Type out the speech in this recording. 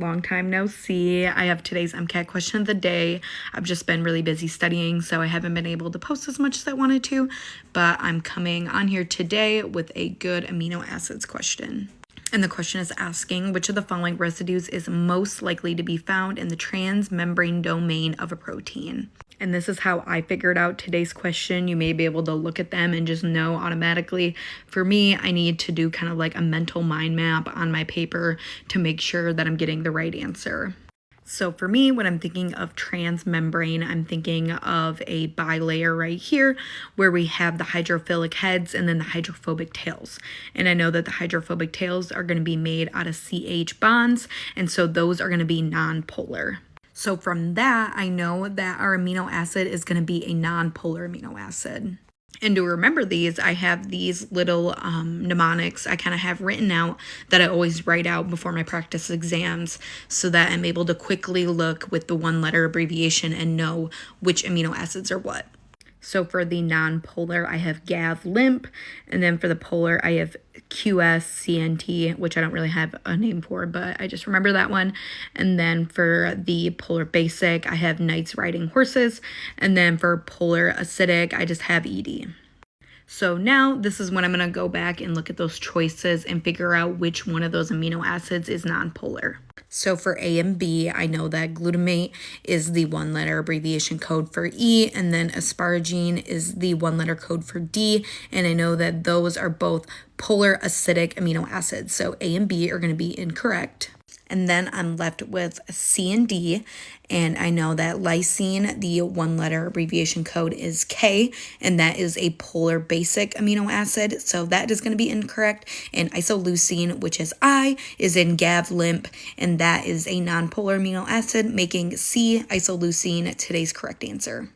long time no see. I have today's MCAT question of the day. I've just been really busy studying, so I haven't been able to post as much as I wanted to, but I'm coming on here today with a good amino acids question. And the question is asking, which of the following residues is most likely to be found in the transmembrane domain of a protein? And this is how I figured out today's question. You may be able to look at them and just know automatically. For me, I need to do kind of like a mental mind map on my paper to make sure that I'm getting the right answer. So for me, when I'm thinking of transmembrane, I'm thinking of a bilayer right here where we have the hydrophilic heads and then the hydrophobic tails. And I know that the hydrophobic tails are going to be made out of CH bonds, and so those are going to be nonpolar. So from that, I know that our amino acid is going to be a nonpolar amino acid. And to remember these, I have these little mnemonics I kind of have written out that I always write out before my practice exams so that I'm able to quickly look with the one letter abbreviation and know which amino acids are what. So for the non-polar, I have GAV-LIMP, and then for the polar, I have QSCNT, which I don't really have a name for, but I just remember that one. And then for the polar basic, I have Knights Riding Horses, and then for polar acidic, I just have ED. So now this is when I'm going to go back and look at those choices and figure out which one of those amino acids is nonpolar. So for A and B, I know that glutamate is the one letter abbreviation code for E, and then asparagine is the one letter code for D, and I know that those are both polar acidic amino acids. So A and B are going to be incorrect. And then I'm left with C and D, and I know that lysine, the one letter abbreviation code is K, and that is a polar basic amino acid, so that is going to be incorrect. And isoleucine, which is I, is in GAV-LIMP, and that is a nonpolar amino acid, making C, isoleucine, today's correct answer.